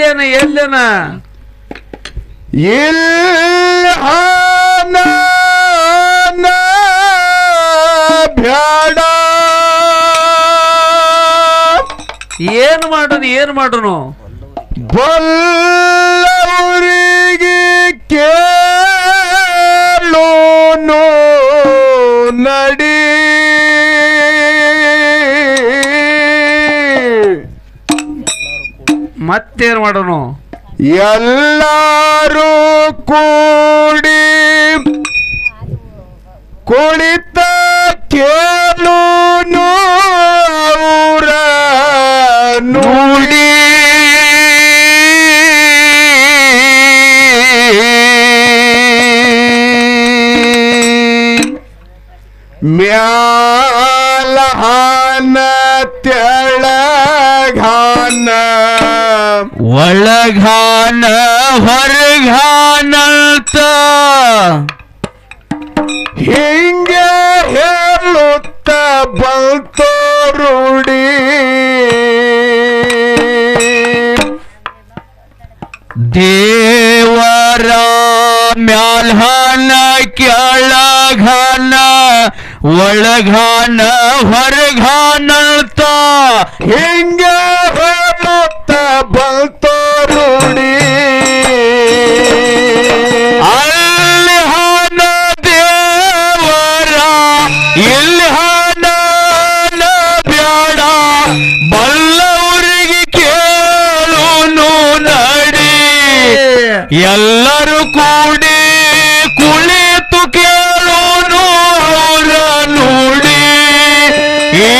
ಎಲ್ಲೇನ ಎಲ್ಲೇನ ಇಲ್ಲ ಬ್ಯಾಡ ಏನು ಮಾಡೋನು ಬಲ್ಲವರಿಗೆ ಕೇಳೋನು ನಡಿ ಮತ್ತೇನು ಮಾಡೋನು ಎಲ್ಲರೂ ಕೂಡಿ ಕುಳಿತ ಕೇಳೋನು ಅವರ ನುಡಿ ಮ್ಯಾಲಹಾನ ತೆಳಗಾನ ಒಳಗಾನ ಹೊರಗಾನಂತ ಹಿಂಗೆ ಹೇಳುತ್ತ ಬಂತು ರೂಢಿ ದೇವರ ಮ್ಯಾಲ್ಹಾನ ಕೆಳಗಾನ ಒಳಗಾನ ಹೊರಗಾನಂತ ಹಿಂಗೆ ಹೇಳುತ್ತ ಬಂತು ರೂಢಿ ಅಲ್ಲಿ ಹಾನ ದೇವರ ಇಲ್ಲಿ ಹಾನ ಬ್ಯಾಡ ಬಲ್ಲವರಿಗೆ ಕೇಳೋನು ನಡಿ ಎಲ್ಲರೂ ಕೂಡಿ ಕುಳಿತು ಕೇಳೋನು ಅವರ ನುಡಿ ಏ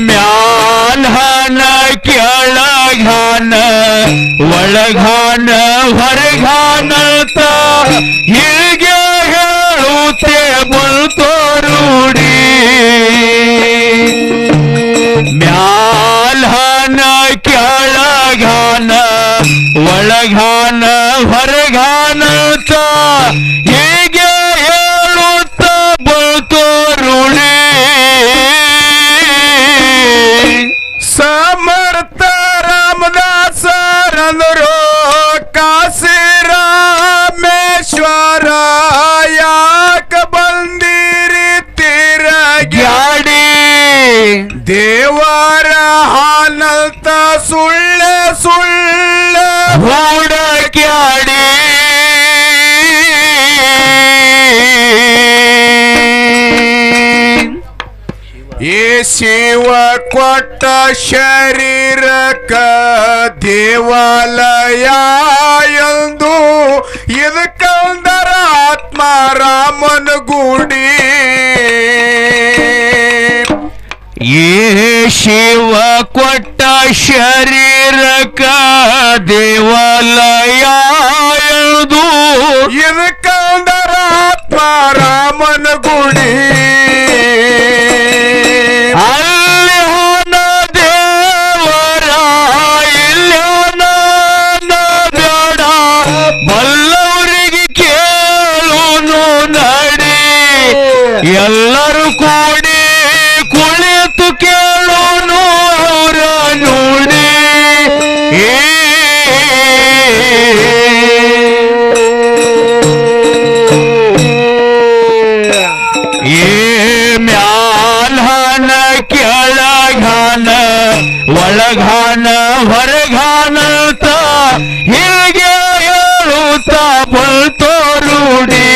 ಮ್ಯಾಲ್ಹಾನ ಕೆಳಗಾನ ಒಳಗಾನ ಹೊರಗಾನಂತ ಹೀಗೆ ಹೇಳುತ್ತೆ ಬಂತು ರೂಢಿ ಮ್ಯಾಲ್ಹಾನ ಕೆಳಗಾನ ಒಳಗಾನ ಹೊರಗಾನಂತ ಹೀಗೆ ಹೇಳುತ್ತ ಬಂತು ರೂಢಿ ಸಮರ್ಥ ರಾಮದಾಸರಂದರು ಕಾಶಿ ರಾಮೇಶ್ವರ ಯಾಕ ಬಂದಿರಿ ತಿರಗ್ಯಾಡಿ ದೇವರ ಹಾನಂತ ಸುಳ್ಳೆ ಸುಳ್ಳೆ ಹುಡುಕ್ಯಾಡಿ ಈ ಶಿವ ಕೊಟ್ಟ ಶರೀರಕ ದೇವಾಲಯ ಎಂದು ಇದಕ್ಕಂದರ ಆತ್ಮ ರಾಮನ ಗುಡಿ ಏ ಶಿವ ಕೊಟ್ಟ ಶರೀರಕ ದೇವಾಲಯ ಎಂದು ಇದಕ್ಕಂದರ ಆತ್ಮ ರಾಮನ ಗುಡಿ ಅಲ್ಲಿ ಹೋನ ದೇವರ ಇಲ್ಲಿ ಹೋನ ಬೇಡ ಬಲ್ಲವರಿಗೆ ಕೇಳೋನು ನಡಿ ಎಲ್ಲರೂ ಕೂಡಿ ಕುಳಿತು ಕೇಳೋನು ಅವರ ನುಡಿ ಏ ಮ್ಯಾಲ್ಹಾನ ಕೆಳಗಾನ ಒಳಗಾನ ಹೊರಗಾನಂತ ಹೀಗೆ ಹೇಳುತ್ತ ಬಂತು ರೂಢಿ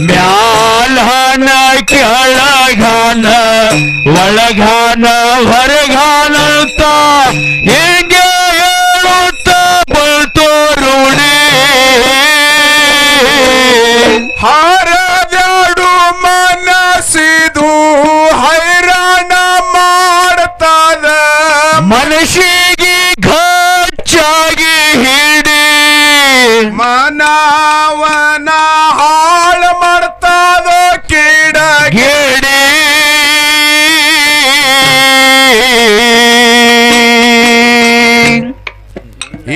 ಮ್ಯಾಲ್ಹಾನ ಕೆಳಗಾನ ಒಳಗಾನ ಹೊರಗಾನಂತ ಹೀಗೆ ಹೇಳುತ್ತ ಬಂತು ರೂಢಿ ಹಾರದಾಡು ಮನಸಿದು ಹೈರಾಣ ಮಾಡ್ತದ ಮನಸ್ಸಿಗೆ ಘಚ್ಚಾಗಿ ಹಿಡಿ ಮನವನ ಹಾಳು ಮಾಡ್ತದ ಕೀಡ ಗಿಡಿ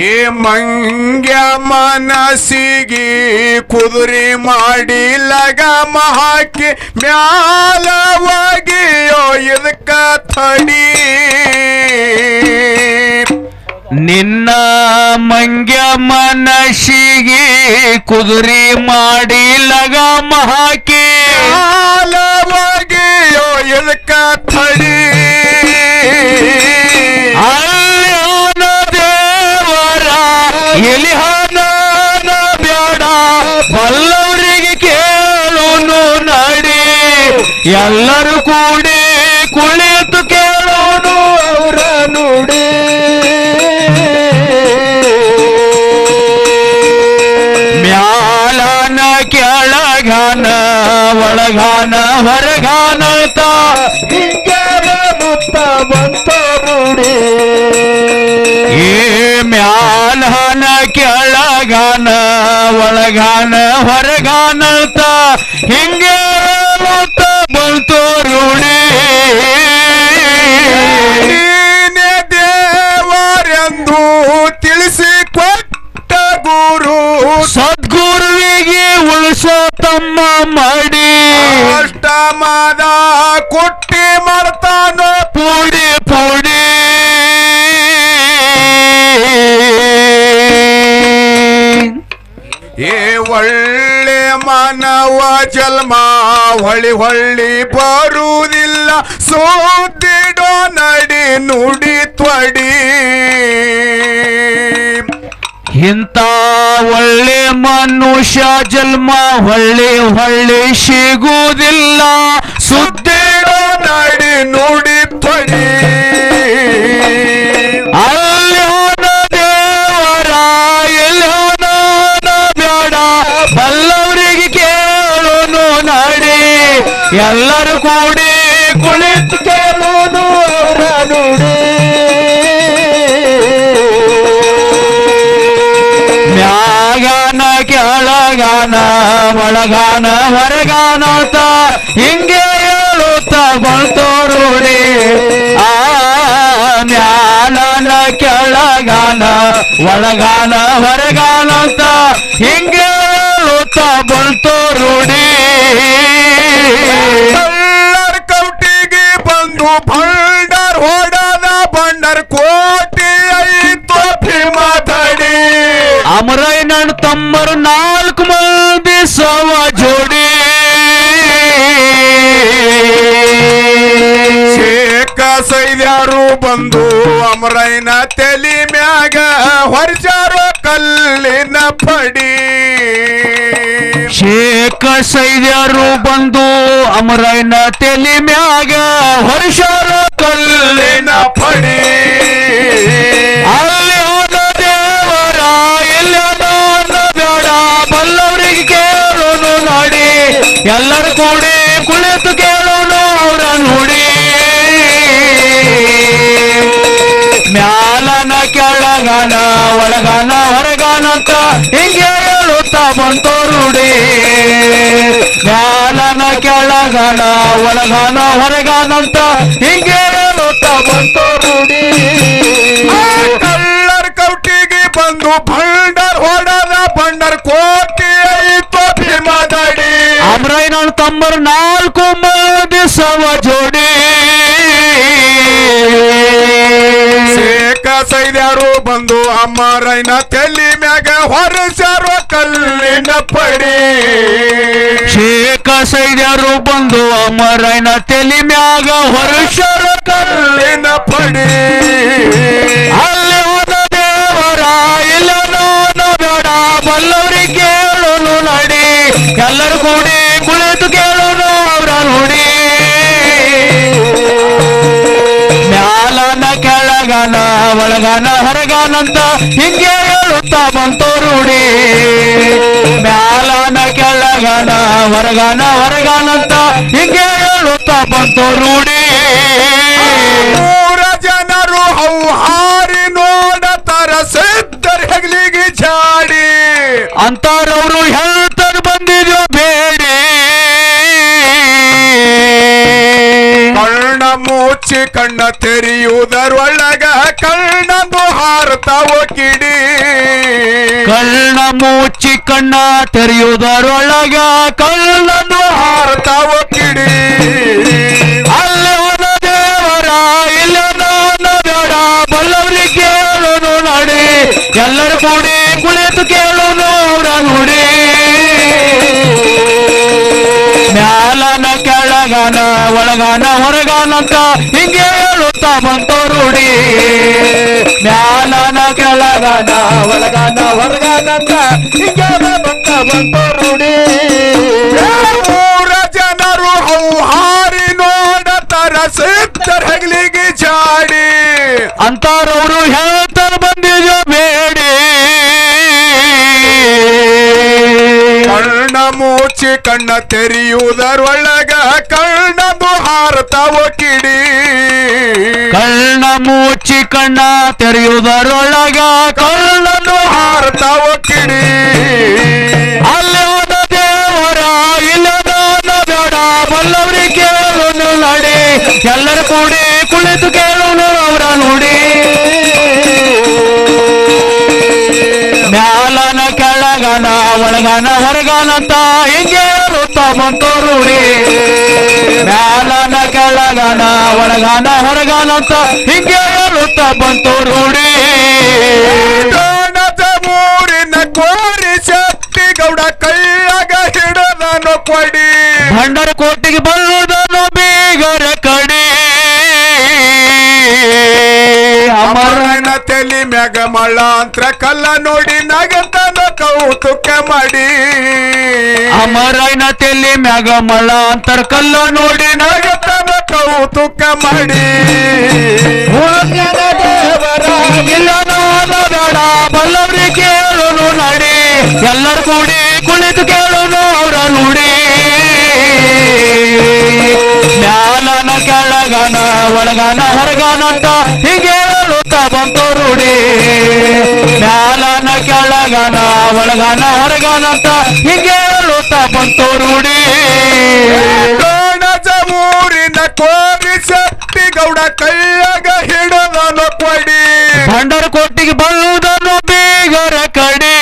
ಈ ಮಂಗ್ಯ ಮನಸ್ಸಿಗೆ ಕುದುರೆ ಮಾಡಿ ಲಗಾಮ ಹಾಕಿ ಮ್ಯಾಲವಾಗಿಯೋ ಇದಕ್ಕ ಥಡಿ ನಿನ್ನ ಮಂಗ್ಯ ಮನಸ್ಸಿಗೆ ಕುದುರೆ ಮಾಡಿ ಲಗಾಮ ಹಾಕಿ ಮ್ಯಾಲವಾಗಿಯೋ ಇದಕ್ಕ ಥಡಿ ಅಲ್ಯಾನ ದೇವರ ಎಲಿಹಾನ ಬೇಡ ಬಲ್ಲವರಿಗೆ ಕೇಳೋನು ನಡಿ ಎಲ್ಲರೂ ಕೂಡಿ ಕುಳಿತು ಕೇಳೋನು ಅವರ ನುಡಿ ಮ್ಯಾಲನ ಕೆಳಗಾನ ಒಳಗಾನ ಹೊರಗಾನ ಮುತ್ತ ಬಂತ ನುಡಿ ಏ ಮ್ಯಾಲನ ಕೆಳಗಾನ ಒಳಗಾನ ಹೊರಗಾನ ಹಿಂಗೆ ಮುತ್ತ ಬಂತು ರೂಢಿ ನೀನೇ ದೇವರೆಂದು ತಿಳಿಸಿ ಕೊಟ್ಟ ಗುರು ಸದ್ಗುರುವಿಗೆ ಉಳಿಸೋ ತಮ್ಮ ಮಾಡಿ ಅಷ್ಟಮದ ಕುಟ್ಟಿ ಮಾಡ್ತಾನೋ ಪುಡಿ ಪುಡಿ ಏ ಒಳ್ಳೆ ಮಾನವ ಜನ್ಮ ಹೊಳ್ಳಿ ಹೊಳ್ಳಿ ಬರುವುದಿಲ್ಲ ಸೋತಿಡೋ ನಡಿ ನುಡಿ ತ್ವಡಿ ಇಂಥ ಒಳ್ಳೆ ಮನುಷ್ಯ ಜನ್ಮ ಹೊಳ್ಳಿ ಹೊಳ್ಳಿ ಸಿಗುವುದಿಲ್ಲ ಸುದ್ದಿಡೋ ನಡಿ ನುಡಿ ತ್ವಡಿ ಅಲ್ಯಾನ ದೇವರ ಎಲ್ಯಾನ ಬೇಡ ಬಲ್ಲವರಿಗೆ ಕೇಳೋನು ನಡಿ ಎಲ್ಲರೂ ಕೂಡಿ ಕುಳಿತು ಕೇಳೋನು ಅವರ ನುಡಿ ಮ್ಯಾಗಾನ ಕೆಳಗಾನ ಒಳಗಾನ ಹೊರಗಾನ ಹಿಂಗೆ ಹೇಳುತ್ತ ಬಂತು ರೂಢಿ ಆ ಮ್ಯಾಲನ ಕೆಳಗಾನ ಒಳಗಾನ ಹೊರಗಾನ ಹಿಂಗೆ ಹೇಳುತ್ತ ಬಂತು ರೂಢಿ ಎಲ್ಲರ ಕೌಟಿಗೆ ಬಂದು ಭಂಡರ್ ಹೊಡದ ಬಂಡರ್ ಕೋಟಿ ಐತು ಭೀಮಧಡಿ ಅಮರಯ್ಯನ ತಮ್ಮರು 4 ಮಂದಿ ಸವ ಜೋಡಿ ಶೇಖ ಸೈದ್ಯಾರು ಬಂದು ಅಮರೈನ ತೆಲಿ ಮ್ಯಾಗ ಹೊರಚಾರೋ ಕಲ್ಲಿನ ಪಡಿ ಶೇಖ ಸೈದ್ಯರು ಬಂದು ಅಮರಯ್ಯನ ತೆಲಿ ಮ್ಯಾಗ ಹೊರಶಾರ ಕಲ್ಲಿನ ಪಡಿ ಅಲ್ಲಿ ಹೋದ ದೇವರ ಎಲ್ಲನ ಬೇಡ ಬಲ್ಲವರಿಗೆ ಕೇಳೋನು ನೋಡಿ ಎಲ್ಲರೂ ಕೂಡಿ ಕುಳಿತು ಕೇಳೋನು ಅವರ ನುಡಿ ಮ್ಯಾಲನ ಕೆಳಗಾನ ಒಳಗಾನ ಹೊರಗಾನ ಹಿಂಗೆ ಹೇಳುತ್ತಾ ಬಂತು ರೂಢಿ ಮ್ಯಾಲನ ಕೆಳಗಾನ ಒಳಗಾನ ಹೊರಗಾನ ಹಿಂಗೆ ಹೇಳುತ್ತಾ ಬಂತು ರೂಢಿ ಕಳ್ಳರ್ ಕೌಟಿಗೆ ಬಂದು ಭಂಡರ್ ಹೊಡದ ಬಂಡರ್ ಕೋಟಿ ಐತು ಭೀಮಧಡಿ ಅಮರಯ್ಯನ ತಮ್ಮರು 4 ಮಂದಿ ಸವ ಜೋಡಿ ಶೇಖ ಸೈದ್ಯಾರು ಬಂದು ಅಮರೈನ ತೆಲಿ ಮ್ಯಾಗ ಹೊರಚಾರೋ ಕಲ್ಲಿನ ಪಡಿ ಶೇಖ ಸೈದ್ಯರು ಬಂದು ಅಮರಯ್ಯನ ತೆಲಿ ಮ್ಯಾಗ ಹೊರಶರ ಕಲ್ಲಿನ ಪಡಿ ಅಲ್ಲಿ ಹೋದ ದೇವರ ಎಲ್ಲನೋ ಬೇಡ ಬಲ್ಲವರಿಗೆ ಕೇಳೋನು ನಡಿ ಎಲ್ಲರೂ ಕೂಡಿ ಕುಳಿತು ಕೇಳೋನು ಅವರ ನುಡಿ ಮ್ಯಾಲನ ಕೆಳಗಾನ ಒಳಗಾನ ಹೊರಗಾನಂತ ಹಿಂಗೆ ಹೇಳುತ್ತಾ ಬಂತು ರೂಢಿ ಮ್ಯಾಲನ ಕೆಳಗಾನ ಹೊರಗಾನಂತ ಹಿಂಗೆ ಹೇಳುತ್ತಾ ಬಂತು ರೂಢಿ 3 ಜನರು ಹೌಹಾರಿ ನೋಡತರ ಸಿದ್ಧರ ಹೆಗಲಿಗೆ ಚಾಡಿ ಅಂತಾರವ್ರು ಹೇಳ್ತಾರೆ ಬಂದಿದ್ಯೋ ಬೇಡಿ ಕಣ್ಣ ಮುಚ್ಚಿ ಕಣ್ಣ ತೆರೆಯುವುದರೊಳಗ ಕಣ್ಣಂದು ಹಾರತಾವ ಕಿಡಿ ಕಳ್ಳ ಮುಚ್ಚಿ ಕಣ್ಣ ತೆರೆಯುವುದರೊಳಗ ಕಳ್ಳನ್ನು ಹಾರತಾವ ಕಿಡಿ ಅಲ್ಲಿ ಹೋದ ದೇವರ ಇಲ್ಲ ನಾನು ಬೇಡ ಬಲ್ಲವರಿಗೆ ಕೇಳೋನು ನಡಿ ಎಲ್ಲರೂ ಕೂಡಿ ಕುಳಿತು ಕೇಳೋನು ಅವರ ನುಡಿ ಮ್ಯಾಲನ ಕೆಳಗನ ಒಳಗನ ಹೊರಗನಂತ ಹಿಂಗೆ ಹೇಳುತ್ತಾ ಬಂತು ರೂಢಿ ಮ್ಯಾಲನ ಕೆಳಗನ ಒಳಗನ ಹೊರಗನಂತ ಹಿಂಗೆ ಬಂತು ರೂಢಿ ಮೂರ ಜನರು ಹೌಹಾರಿ ನೋಡತರ ಸಿದ್ಧರ ಹೆಗಲಿಗೆ ಚಾಡಿ ಅಂತಾರವರು ಹೇಳ್ತಾರ ಬಂದಿದ್ಯೋ ಬೇಡಿ ಕಣ್ಣ ಮುಚ್ಚಿ ಕಣ್ಣ ತೆರೆಯುವುದರೊಳಗ ಕಣ್ಣಂದು ಹಾರತಾವ ಕಿಡಿ ಕಳ್ಳ ಮುಚ್ಚಿ ಕಣ್ಣ ತೆರೆಯುವುದರೊಳಗ ಕಳ್ಳನ್ನು ಹಾರತಾವ ಕಿಡಿ ಅಲ್ಲಿ ಹೋದ ದೇವರ ಇಲ್ಲ ನಾನು ಬೇಡ ಬಲ್ಲವರಿಗೆ ಕೇಳೋನು ನಡಿ ಎಲ್ಲರೂ ಕೂಡಿ ಕುಳಿತು ಕೇಳೋನು ಅವರ ನುಡಿ ಮ್ಯಾಲನ ಕೆಳಗನ ಒಳಗನ ಹೊರಗನಂತ ಹಿಂಗೆ ಹೇಳುತ್ತಾ ಬಂತು ರೂಢಿ ಮ್ಯಾಲನ ಕೆಳಗನ ಒಳಗನ ಹೊರಗನಂತ ಹಿಂಗೆ ಹೇಳುತ್ತಾ ಬಂತು ರೂಢಿ ಡೋಣದ ಮೂರಿನ ಕೋರಿ ಶಕ್ತಿ ಗೌಡ ಕೈಯಾಗ ಹಿಡದನು ಕೊಡಿ ಭಂಡರ ಕೋಟಿಗೆ ಬಲ್ಲುದನ್ನು ಬೀಗರ ಕಡಿ ಅಮರನ ತಲಿ ಮ್ಯಾಗ ಮಳ್ಳಾಂತ್ರ ಕಲ್ಲ ನೋಡಿ ನಗತನ ಕೌತುಕ ಮಾಡಿ ಅಮರೈನ ತೆಲ್ಲಿ ಮ್ಯಾಗ ಮಳ ಅಂತರ ಕಲ್ಲ ನೋಡಿ ನಗತನ ಕೌತುಕ ಮಾಡಿ ಇಲ್ಲ ನಾನು ಬೇಡ ಬಲ್ಲವರಿಗೆ ಕೇಳೋನು ನಡಿ ಎಲ್ಲರೂ ಕೂಡಿ ಕುಳಿತು ಕೇಳೋನು ಅವರ ನುಡಿ ಮ್ಯಾಲನ ಕೆಳಗನ ಒಳಗನ ಹೊರಗನಂತ ಹೀಗೆ ಹೇಳುತ್ತಾ ಬಂತು ರೂಢಿ ಮ್ಯಾಲನ ಕೆಳಗನ ಒಳಗನ ಹೊರಗನಂತ ಹೀಗೆ ಹೇಳುತ್ತಾ ಬಂತು ರೂಢಿ ಡೋಣದ ಮೂರಿನ ಕೋರಿ ಶಕ್ತಿ ಗೌಡ ಕೈಯಾಗ ಹಿಡದನು ಕೊಡಿ ಭಂಡರ ಕೋಟಿಗೆ ಬಲ್ಲುವುದನ್ನು ಬೀಗರ ಕಡಿ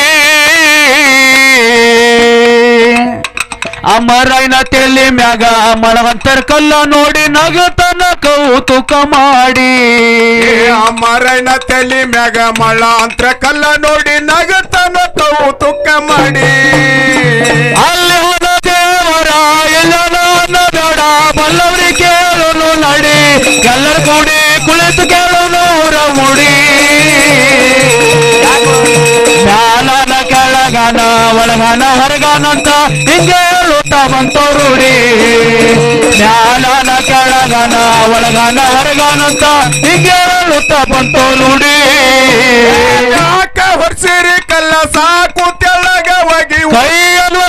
ಅಮರೈನ ತೆಲಿ ಮ್ಯಾಗ ಮಳವಂತರ ಕಲ್ಲ ನೋಡಿ ನಗತನ ಕೌತುಕ ಮಾಡಿ ಅಮರನ ತಲಿ ಮ್ಯಾಗ ಮಳ್ಳಾಂತ್ರ ಕಲ್ಲ ನೋಡಿ ನಗತನ ಕೌತುಕ ಮಾಡಿ ಅಲ್ಲಿ ಹೋದ ದೇವರ ಇಲ್ಲ ನಾನು ಬೇಡ ಬಲ್ಲವರಿಗೆ ಕೇಳೋನು ನಡಿ ಎಲ್ಲರೂ ಕೂಡಿ ಕುಳಿತು ಕೇಳೋನು ಅವರ ಮುಡಿ ಮ್ಯಾಲನ ಕೆಳಗನ ಒಳಗನ ಹೊರಗನಂತ ಹಿಂಗೆ ಹೇಳುತ್ತಾ ಬಂತು ರೂಢಿ ಮ್ಯಾಲನ ಕೆಳಗನ ಒಳಗನ ಹೊರಗನಂತ ಹಿಂಗೆ ಹೇಳುತ್ತಾ ಬಂತು ರೂಢಿ ಯಾಕ ಹೊರ್ಸಿರಿ ಕಲ್ಲ ಸಾಕು ತೆಳಗ ಒಗಿ ಕೈಯನ್ನು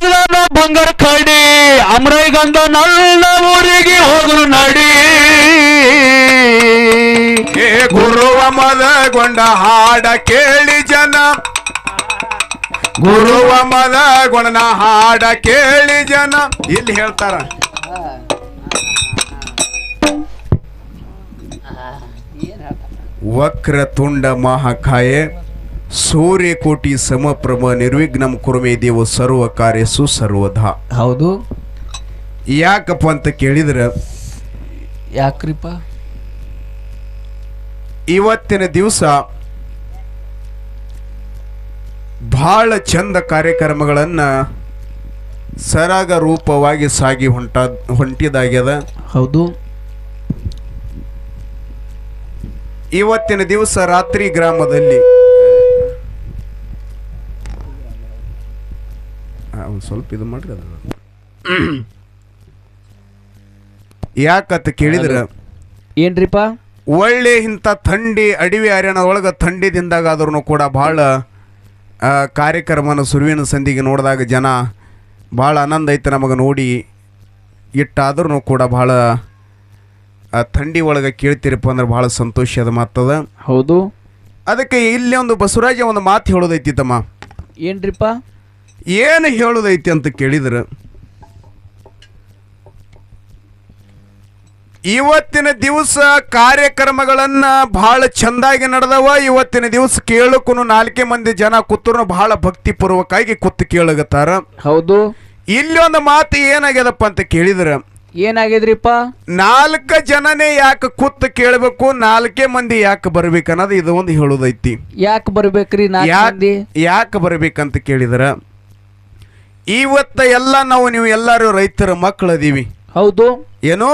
ಬಂಗಾರ ಕಡಿ ಅಮ್ರೈಗಂದ ನನ್ನ ಊರಿಗೆ ಹೋಗಲು ನಡಿ ಗುರುವ ಮದಗೊಂಡ ಹಾಡ ಕೇಳಿ ಜನ ಗುರುವ ಮದಗೊಂಡ ಹಾಡ ಕೇಳಿ ಜನ ಇಲ್ಲಿ ಹೇಳ್ತಾರ ವಕ್ರತುಂಡ ಮಹಾಕಾಯ ಸೂರ್ಯಕೋಟಿ ಸಮಪ್ರಭ ನಿರ್ವಿಘ್ನಂ ಕುರುಮೇ ದೇವ ಸರ್ವ ಕಾರ್ಯಸು ಸರ್ವಧಾ. ಹೌದು ಯಾಕಪ್ಪ ಅಂತ ಕೇಳಿದ್ರೆ ಯಾಕ್ರಿಪ್ಪ ಇವತ್ತಿನ ದಿವಸ ಬಹಳ ಚಂದ ಕಾರ್ಯಕ್ರಮಗಳನ್ನು ಸರಾಗ ರೂಪವಾಗಿ ಸಾಗಿ ಹೊಂಟಿದಾಗ್ಯದ. ಹೌದು ಇವತ್ತಿನ ದಿವಸ ರಾತ್ರಿ ಗ್ರಾಮದಲ್ಲಿ ಸ್ವಲ್ಪ ಇದು ಮಾಡ್ರಿ ಯಾಕಂತ ಕೇಳಿದ್ರ ಏನ್ರಿಪ್ಪ ಒಳ್ಳೆ ಇಂಥ ಥಂಡಿ ಅಡವಿ ಅರಣ್ಯ ಒಳಗೆ ಥಂಡಿದಿಂದಾಗ ಆದ್ರೂ ಕೂಡ ಭಾಳ ಕಾರ್ಯಕ್ರಮನ ಸುರುವಿನ ಸಂದಿಗೆ ನೋಡಿದಾಗ ಜನ ಭಾಳ ಆನಂದ ಐತೆ ನಮಗೆ ನೋಡಿ ಇಟ್ಟಾದ್ರೂ ಕೂಡ ಭಾಳ ಥಂಡಿ ಒಳಗೆ ಕೇಳ್ತೀರಪ್ಪ ಅಂದ್ರೆ ಭಾಳ ಸಂತೋಷದ ಮಾತದ. ಹೌದು ಅದಕ್ಕೆ ಇಲ್ಲಿ ಒಂದು ಬಸವರಾಜ ಒಂದು ಮಾತು ಹೇಳೋದೈತಿ ತಮ್ಮ. ಏನ್ರಿಪ್ಪ ಏನು ಹೇಳೋದೈತಿ ಅಂತ ಕೇಳಿದ್ರೆ ಇವತ್ತಿನ ದಿವಸ ಕಾರ್ಯಕ್ರಮಗಳನ್ನ ಬಹಳ ಚಂದಾಗಿ ನಡೆದವ. ಇವತ್ತಿನ ದಿವಸ ಕೇಳಕ್ಕೂ 4 ಮಂದಿ ಜನ ಕೂತರು ಬಹಳ ಭಕ್ತಿಪೂರ್ವಕವಾಗಿ ಕೂತು ಕೇಳಗತ್ತಾರ. ಹೌದು. ಇಲ್ಲಿ ಒಂದು ಮಾತು ಏನಾಗ್ಯದಪ್ಪ ಅಂತ ಕೇಳಿದ್ರ, ಏನಾಗಿದ್ರಿಪ್ಪ? 4 ಜನನೇ ಯಾಕೆ ಕೂತು ಕೇಳಬೇಕು, 4 ಮಂದಿ ಯಾಕೆ ಬರ್ಬೇಕು ಅನ್ನೋದು ಇದು ಒಂದು ಹೇಳುದೈತಿ. ಯಾಕೆ ಬರ್ಬೇಕ್ರಿ? ಯಾಕೆ ಬರ್ಬೇಕಂತ ಕೇಳಿದ್ರ, ಇವತ್ತ ಎಲ್ಲ ನೀವು ಎಲ್ಲರೂ ರೈತರ ಮಕ್ಕಳದೀವಿ. ಹೌದು. ಏನು,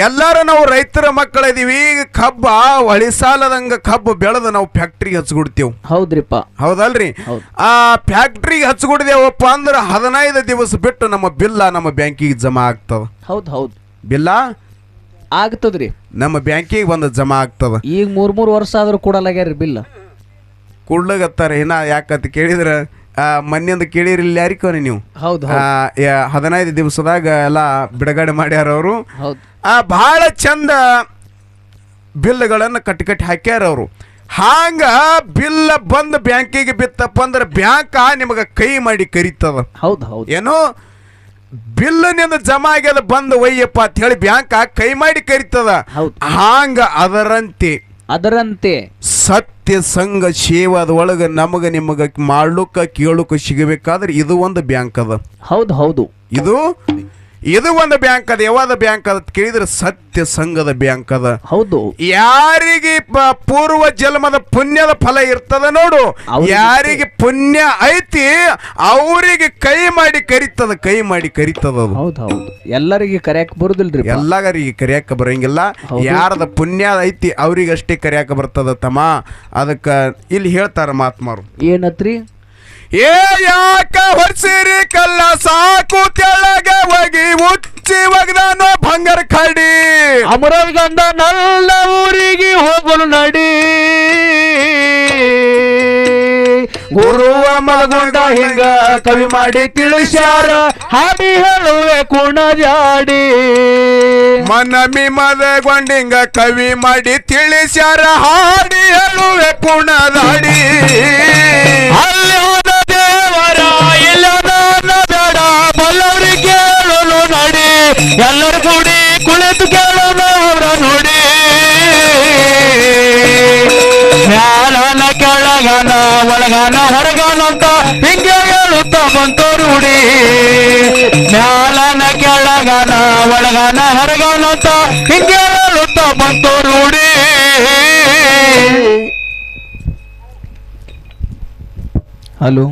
ಎಲ್ಲರೂ ನಾವು ರೈತರ ಮಕ್ಕಳದೀವಿ. ಕಬ್ಬ ಹೊಳಿಸಾಲದಂಗ ಕಬ್ಬು ಬೆಳೆದು ನಾವು ಫ್ಯಾಕ್ಟ್ರಿಗೆ ಹಚ್ಕೊಡ್ತೇವ್. ಹೌದ್ರಿಪ್ಪ. ಹೌದಲ್ರಿ? ಆ ಫ್ಯಾಕ್ಟ್ರಿಗೆ ಹಚ್ಕೊಡ್ದೇವಪ್ಪ ಅಂದ್ರೆ 15 ದಿವಸ ಬಿಟ್ಟು ನಮ್ಮ ಬಿಲ್ಲ ನಮ್ಮ ಬ್ಯಾಂಕಿಗೆ ಜಮಾ ಆಗ್ತದ. ಹೌದು ಹೌದು. ಬಿಲ್ಲ ಆಗ್ತದ್ರಿ, ನಮ್ಮ ಬ್ಯಾಂಕಿಗೆ ಬಂದು ಜಮಾ ಆಗ್ತದ. ಈಗ 3 ವರ್ಷ ಆದ್ರೂ ಕೊಡಲಾಗ್ಯಾರ ಬಿಲ್. ಕೊಡ್ಲಾಗತ್ತಾರ. ಏನ ಯಾಕಂತ ಕೇಳಿದ್ರ, ಮನ್ನಿಂದ ಕೇಳಿರಿಲ್ಲ ಯಾರಿಕೋನಿ ನೀವು? ಹೌದು. 15 ದಿವಸದಾಗ ಎಲ್ಲ ಬಿಡುಗಡೆ ಮಾಡ್ಯಾರ ಅವರು. ಹೌದು. ಬಹಳ ಚಂದ ಬಿಲ್ಗಳನ್ನು ಕಟ್ಟಿ ಹಾಕ್ಯಾರ ಅವರು. ಹಾಂಗ ಬಿಲ್ ಬಂದು ಬ್ಯಾಂಕಿಗೆ ಬಿತ್ತಪ್ಪ ಅಂದ್ರೆ ಬ್ಯಾಂಕ್ ನಿಮಗೆ ಕೈ ಮಾಡಿ ಕರಿತದ. ಹೌದು ಹೌದು. ಏನೋ ಬಿಲ್ಲಿನಿಂದ ಜಮಾ ಆಗ್ಯದ ಬಂದು ಒಯ್ಯಪ್ಪ ಅಂತ ಹೇಳಿ ಬ್ಯಾಂಕ್ ಕೈ ಮಾಡಿ ಕರಿತದ. ಹಾಂಗ ಅದರಂತೆ ಸತ್ಯ ಸಂಘ ಸೇವಾದ ಒಳಗೆ ನಮಗೆ ನಿಮಗೆ ಮಾಡ್ಲಕ್ಕ ಕೇಳಕ್ಕೆ ಸಿಗಬೇಕಾದ್ರೆ ಇದು ಒಂದು ಬ್ಯಾಂಕ್ ಅದ. ಹೌದು ಹೌದು. ಇದು ಒಂದು ಬ್ಯಾಂಕ್ ಅದ. ಯಾವ್ದ ಬ್ಯಾಂಕ್ ಅದ ಕೇಳಿದ್ರೆ ಸತ್ಯ ಸಂಘದ ಬ್ಯಾಂಕ್ ಅದ. ಹೌದು. ಯಾರಿಗೆ ಪೂರ್ವ ಜನ್ಮದ ಪುಣ್ಯದ ಫಲ ಇರ್ತದ ನೋಡು, ಯಾರಿಗೆ ಪುಣ್ಯ ಐತಿ ಅವರಿಗೆ ಕೈ ಮಾಡಿ ಕರಿತದ ಅದು. ಹೌದು ಹೌದು. ಎಲ್ಲರಿಗೆ ಕರೆಯಕ್ ಬರುದಿಲ್ರಿ. ಎಲ್ಲರಿಗೆ ಕರೆಯಕ ಬರಂಗಿಲ್ಲ. ಯಾರದ ಪುಣ್ಯ ಐತಿ ಅವ್ರಿಗೆ ಅಷ್ಟೇ ಕರೆಯಕ ಬರ್ತದ ತಮ್ಮ. ಅದಕ್ಕ ಇಲ್ಲಿ ಹೇಳ್ತಾರ ಮಹಾತ್ಮರು ಏನತ್ರಿ? ಏ ಯಾಕ ಹೊರ್ಸಿರಿ ಕಲ್ಲ ಸಾಕು ತೆಳಗ ಹೋಗಿ ಉಚ್ಚಿ ಒಗದಾನೋ ಭಂಗರ್ ಕಡಿ ಅಮರಲ್ ಗಂಡ ನಲ್ಲ ಊರಿಗೆ ಹೋಗಲು ನಡಿ ಗುರುವ ಮಲಗುಂಡ ಹಿಂಗ ಕವಿ ಮಾಡಿ ತಿಳಿಸ್ಯಾರ ಹಾಡಿ ಹೇಳುವೆ ಕುಣಜಾಡಿ ಮನಮಿ ಮದಗೊಂಡಿಂಗ ಕವಿ ಮಾಡಿ ತಿಳಿಸ್ಯಾರ ಹಾಡಿ ಹೇಳುವೆ ಕುಣದಾಡಿ ಅಲ್ಲಿ ಹೋದ ದೇವರ ಇಲ್ಲ ನನ್ನ ಬೇಡ ಬಲ್ಲವ್ರಿ ಕೇಳಲು ನಡಿ ಎಲ್ಲರೂ ಕೂಡಿ ಕುಳಿತು ಕೇಳೋಣ ಅವರ ನೋಡಿ ಮ್ಯಾಲನ ಕೆಳಗನ ಒಳಗನ ಹೊರಗನಂತ ಹಿಂಗೆ ಹೇಳುತ್ತಾ ಬಂತು ರೂಢಿ ಮ್ಯಾಲನ ಕೆಳಗನ ಒಳಗನ ಹೊರಗನಂತ ಹಿಂಗೆ ಹೇಳುತ್ತಾ ಬಂತು ರೂಢಿ. ಹಲೋ.